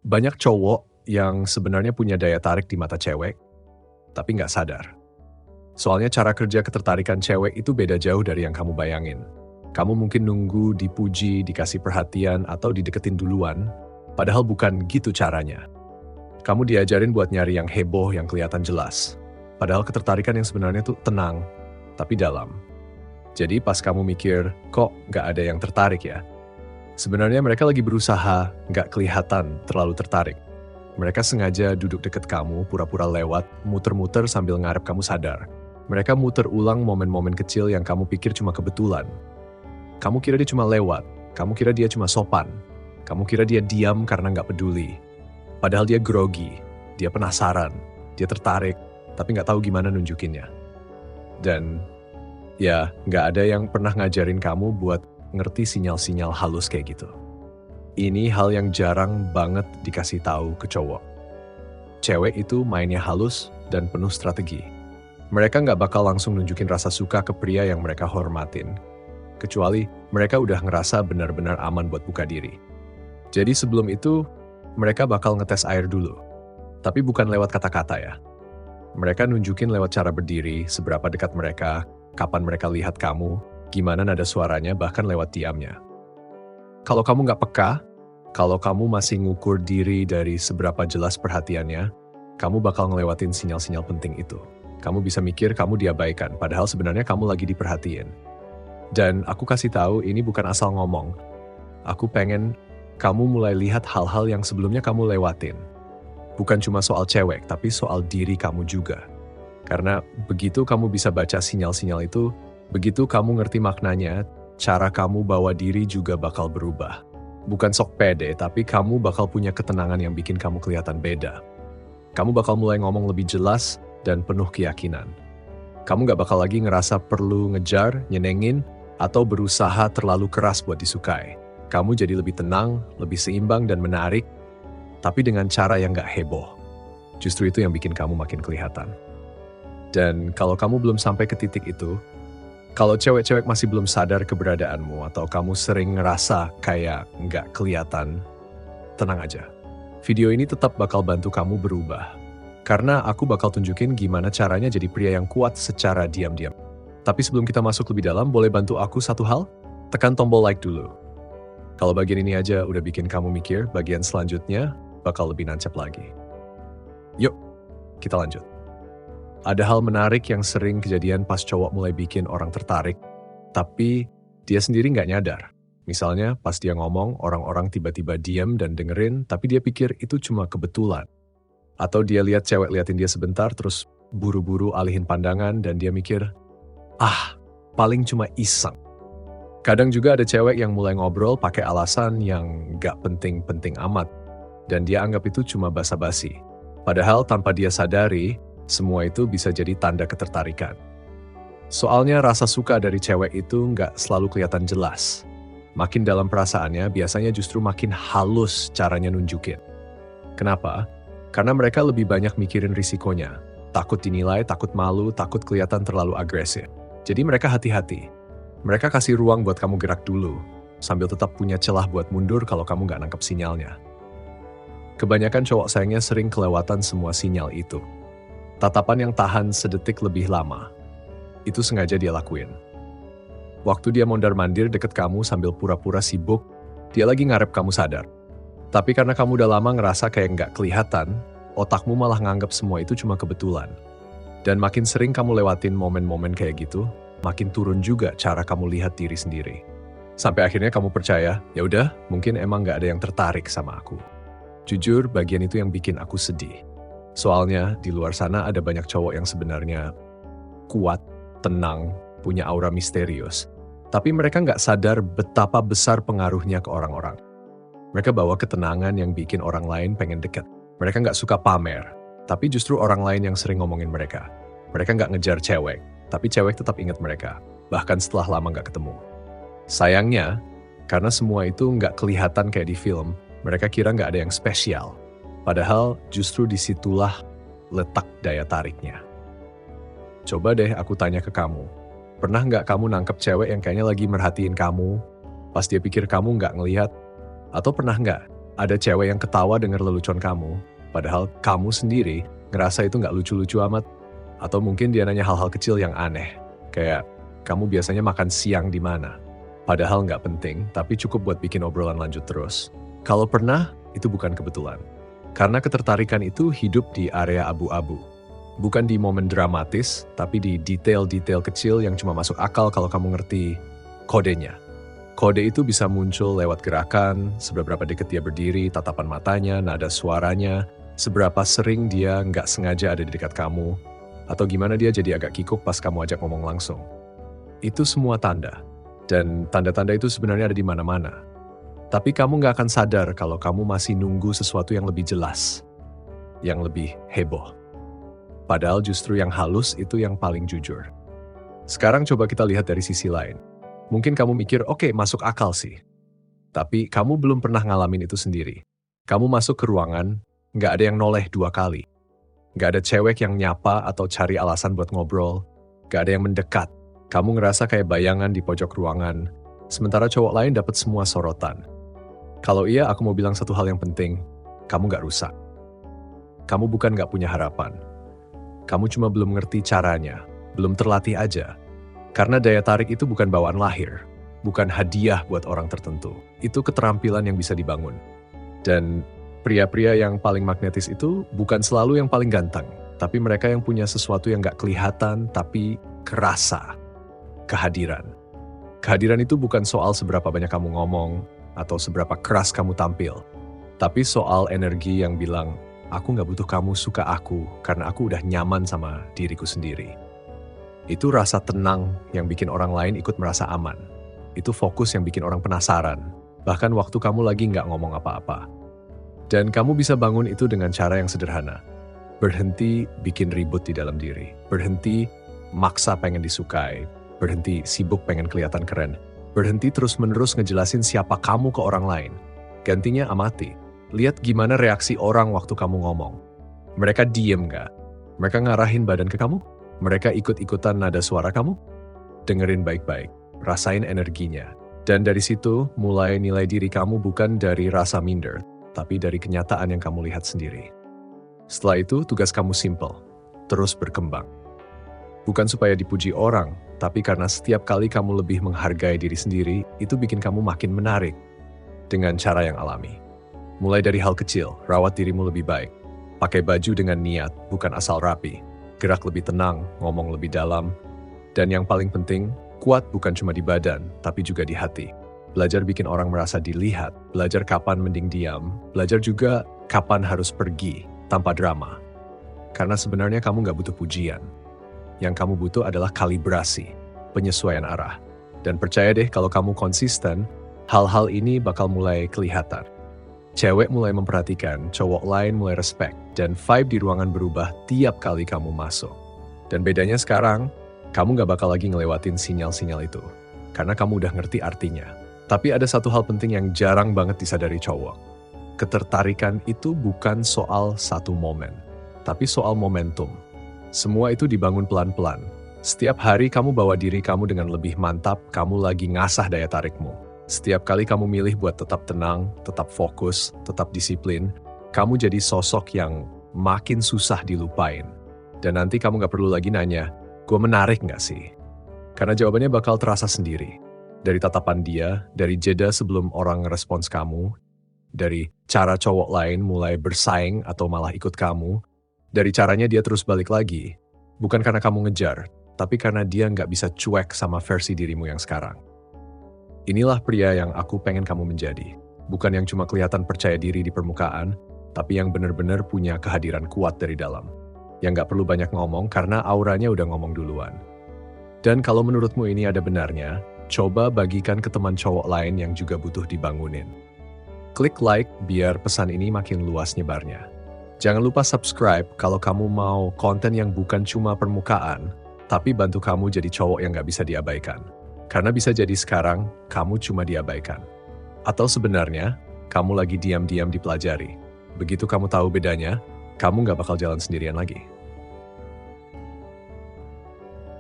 Banyak cowok yang sebenarnya punya daya tarik di mata cewek, tapi nggak sadar. Soalnya cara kerja ketertarikan cewek itu beda jauh dari yang kamu bayangin. Kamu mungkin nunggu dipuji, dikasih perhatian, atau dideketin duluan, padahal bukan gitu caranya. Kamu diajarin buat nyari yang heboh, yang kelihatan jelas. Padahal ketertarikan yang sebenarnya tuh tenang, tapi dalam. Jadi pas kamu mikir, kok nggak ada yang tertarik ya? Sebenarnya mereka lagi berusaha nggak kelihatan terlalu tertarik. Mereka sengaja duduk deket kamu, pura-pura lewat, muter-muter sambil ngarep kamu sadar. Mereka muter ulang momen-momen kecil yang kamu pikir cuma kebetulan. Kamu kira dia cuma lewat, kamu kira dia cuma sopan, kamu kira dia diam karena nggak peduli. Padahal dia grogi, dia penasaran, dia tertarik, tapi nggak tahu gimana nunjukinnya. Dan ya, nggak ada yang pernah ngajarin kamu buat ngerti sinyal-sinyal halus kayak gitu. Ini hal yang jarang banget dikasih tahu ke cowok. Cewek itu mainnya halus dan penuh strategi. Mereka nggak bakal langsung nunjukin rasa suka ke pria yang mereka hormatin. Kecuali mereka udah ngerasa benar-benar aman buat buka diri. Jadi sebelum itu, mereka bakal ngetes air dulu. Tapi bukan lewat kata-kata ya. Mereka nunjukin lewat cara berdiri, seberapa dekat mereka, kapan mereka lihat kamu, gimana nada suaranya, bahkan lewat diamnya. Kalau kamu nggak peka, kalau kamu masih ngukur diri dari seberapa jelas perhatiannya, kamu bakal ngelewatin sinyal-sinyal penting itu. Kamu bisa mikir kamu diabaikan, padahal sebenarnya kamu lagi diperhatiin. Dan aku kasih tahu ini bukan asal ngomong. Aku pengen kamu mulai lihat hal-hal yang sebelumnya kamu lewatin. Bukan cuma soal cewek, tapi soal diri kamu juga. Karena begitu kamu bisa baca sinyal-sinyal itu, begitu kamu ngerti maknanya, cara kamu bawa diri juga bakal berubah. Bukan sok pede, tapi kamu bakal punya ketenangan yang bikin kamu kelihatan beda. Kamu bakal mulai ngomong lebih jelas dan penuh keyakinan. Kamu gak bakal lagi ngerasa perlu ngejar, nyenengin, atau berusaha terlalu keras buat disukai. Kamu jadi lebih tenang, lebih seimbang dan menarik, tapi dengan cara yang gak heboh. Justru itu yang bikin kamu makin kelihatan. Dan kalau kamu belum sampai ke titik itu, kalau cewek-cewek masih belum sadar keberadaanmu atau kamu sering ngerasa kayak nggak kelihatan, tenang aja. Video ini tetap bakal bantu kamu berubah. Karena aku bakal tunjukin gimana caranya jadi pria yang kuat secara diam-diam. Tapi sebelum kita masuk lebih dalam, boleh bantu aku satu hal? Tekan tombol like dulu. Kalau bagian ini aja udah bikin kamu mikir, bagian selanjutnya bakal lebih nancep lagi. Yuk, kita lanjut. Ada hal menarik yang sering kejadian pas cowok mulai bikin orang tertarik, tapi dia sendiri nggak nyadar. Misalnya pas dia ngomong, orang-orang tiba-tiba diam dan dengerin, tapi dia pikir itu cuma kebetulan. Atau dia lihat cewek liatin dia sebentar, terus buru-buru alihin pandangan dan dia mikir, paling cuma iseng. Kadang juga ada cewek yang mulai ngobrol pakai alasan yang nggak penting-penting amat, dan dia anggap itu cuma basa-basi. Padahal tanpa dia sadari, semua itu bisa jadi tanda ketertarikan. Soalnya rasa suka dari cewek itu nggak selalu kelihatan jelas. Makin dalam perasaannya, biasanya justru makin halus caranya nunjukin. Kenapa? Karena mereka lebih banyak mikirin risikonya. Takut dinilai, takut malu, takut kelihatan terlalu agresif. Jadi mereka hati-hati. Mereka kasih ruang buat kamu gerak dulu, sambil tetap punya celah buat mundur kalau kamu nggak nangkep sinyalnya. Kebanyakan cowok sayangnya sering kelewatan semua sinyal itu. Tatapan yang tahan sedetik lebih lama. Itu sengaja dia lakuin. Waktu dia mondar-mandir deket kamu sambil pura-pura sibuk, dia lagi ngarep kamu sadar. Tapi karena kamu udah lama ngerasa kayak nggak kelihatan, otakmu malah nganggap semua itu cuma kebetulan. Dan makin sering kamu lewatin momen-momen kayak gitu, makin turun juga cara kamu lihat diri sendiri. Sampai akhirnya kamu percaya, ya udah, mungkin emang nggak ada yang tertarik sama aku. Jujur, bagian itu yang bikin aku sedih. Soalnya di luar sana ada banyak cowok yang sebenarnya kuat, tenang, punya aura misterius. Tapi mereka nggak sadar betapa besar pengaruhnya ke orang-orang. Mereka bawa ketenangan yang bikin orang lain pengen deket. Mereka nggak suka pamer, tapi justru orang lain yang sering ngomongin mereka. Mereka nggak ngejar cewek, tapi cewek tetap ingat mereka, bahkan setelah lama nggak ketemu. Sayangnya, karena semua itu nggak kelihatan kayak di film, mereka kira nggak ada yang spesial. Padahal justru disitulah letak daya tariknya. Coba deh aku tanya ke kamu, pernah nggak kamu nangkep cewek yang kayaknya lagi merhatiin kamu, pas dia pikir kamu nggak ngelihat? Atau pernah nggak Ada cewek yang ketawa denger lelucon kamu, padahal kamu sendiri ngerasa itu nggak lucu-lucu amat. Atau mungkin dia nanya hal-hal kecil yang aneh, kayak kamu biasanya makan siang di mana? Padahal nggak penting, tapi cukup buat bikin obrolan lanjut terus. Kalau pernah, itu bukan kebetulan. Karena ketertarikan itu hidup di area abu-abu. Bukan di momen dramatis, tapi di detail-detail kecil yang cuma masuk akal kalau kamu ngerti kodenya. Kode itu bisa muncul lewat gerakan, seberapa dekat dia berdiri, tatapan matanya, nada suaranya, seberapa sering dia nggak sengaja ada di dekat kamu, atau gimana dia jadi agak kikuk pas kamu ajak ngomong langsung. Itu semua tanda. Dan tanda-tanda itu sebenarnya ada di mana-mana. Tapi kamu nggak akan sadar kalau kamu masih nunggu sesuatu yang lebih jelas, yang lebih heboh. Padahal justru yang halus itu yang paling jujur. Sekarang coba kita lihat dari sisi lain. Mungkin kamu mikir, oke, masuk akal sih. Tapi kamu belum pernah ngalamin itu sendiri. Kamu masuk ke ruangan, nggak ada yang noleh 2 kali. Nggak ada cewek yang nyapa atau cari alasan buat ngobrol. Nggak ada yang mendekat. Kamu ngerasa kayak bayangan di pojok ruangan, sementara cowok lain dapat semua sorotan. Kalau iya, aku mau bilang satu hal yang penting, kamu nggak rusak. Kamu bukan nggak punya harapan. Kamu cuma belum ngerti caranya, belum terlatih aja. Karena daya tarik itu bukan bawaan lahir, bukan hadiah buat orang tertentu. Itu keterampilan yang bisa dibangun. Dan pria-pria yang paling magnetis itu bukan selalu yang paling ganteng, tapi mereka yang punya sesuatu yang nggak kelihatan, tapi kerasa. Kehadiran. Kehadiran itu bukan soal seberapa banyak kamu ngomong, atau seberapa keras kamu tampil, tapi soal energi yang bilang, aku nggak butuh kamu suka aku, karena aku udah nyaman sama diriku sendiri. Itu rasa tenang yang bikin orang lain ikut merasa aman. Itu fokus yang bikin orang penasaran, bahkan waktu kamu lagi nggak ngomong apa-apa. Dan kamu bisa bangun itu dengan cara yang sederhana. Berhenti bikin ribut di dalam diri. Berhenti maksa pengen disukai. Berhenti sibuk pengen kelihatan keren. Berhenti terus-menerus ngejelasin siapa kamu ke orang lain. Gantinya amati. Lihat gimana reaksi orang waktu kamu ngomong. Mereka diem nggak? Mereka ngarahin badan ke kamu? Mereka ikut-ikutan nada suara kamu? Dengerin baik-baik. Rasain energinya. Dan dari situ, mulai nilai diri kamu bukan dari rasa minder, tapi dari kenyataan yang kamu lihat sendiri. Setelah itu, tugas kamu simple. Terus berkembang. Bukan supaya dipuji orang, tapi karena setiap kali kamu lebih menghargai diri sendiri, itu bikin kamu makin menarik. Dengan cara yang alami. Mulai dari hal kecil, rawat dirimu lebih baik. Pakai baju dengan niat, bukan asal rapi. Gerak lebih tenang, ngomong lebih dalam. Dan yang paling penting, kuat bukan cuma di badan, tapi juga di hati. Belajar bikin orang merasa dilihat, belajar kapan mending diam, belajar juga kapan harus pergi, tanpa drama. Karena sebenarnya kamu nggak butuh pujian. Yang kamu butuh adalah kalibrasi, penyesuaian arah. Dan percaya deh kalau kamu konsisten, hal-hal ini bakal mulai kelihatan. Cewek mulai memperhatikan, cowok lain mulai respect, dan vibe di ruangan berubah tiap kali kamu masuk. Dan bedanya sekarang, kamu gak bakal lagi ngelewatin sinyal-sinyal itu, karena kamu udah ngerti artinya. Tapi ada satu hal penting yang jarang banget disadari cowok. Ketertarikan itu bukan soal satu momen, tapi soal momentum. Semua itu dibangun pelan-pelan. Setiap hari kamu bawa diri kamu dengan lebih mantap, kamu lagi ngasah daya tarikmu. Setiap kali kamu milih buat tetap tenang, tetap fokus, tetap disiplin, kamu jadi sosok yang makin susah dilupain. Dan nanti kamu gak perlu lagi nanya, gue menarik gak sih? Karena jawabannya bakal terasa sendiri. Dari tatapan dia, dari jeda sebelum orang ngerespons kamu, dari cara cowok lain mulai bersaing atau malah ikut kamu, dari caranya dia terus balik lagi. Bukan karena kamu ngejar, tapi karena dia gak bisa cuek sama versi dirimu yang sekarang. Inilah pria yang aku pengen kamu menjadi. Bukan yang cuma kelihatan percaya diri di permukaan, tapi yang benar-benar punya kehadiran kuat dari dalam. Yang gak perlu banyak ngomong karena auranya udah ngomong duluan. Dan kalau menurutmu ini ada benarnya, coba bagikan ke teman cowok lain yang juga butuh dibangunin. Klik like biar pesan ini makin luas nyebarnya. Jangan lupa subscribe kalau kamu mau konten yang bukan cuma permukaan, tapi bantu kamu jadi cowok yang gak bisa diabaikan. Karena bisa jadi sekarang, kamu cuma diabaikan. Atau sebenarnya, kamu lagi diam-diam dipelajari. Begitu kamu tahu bedanya, kamu gak bakal jalan sendirian lagi.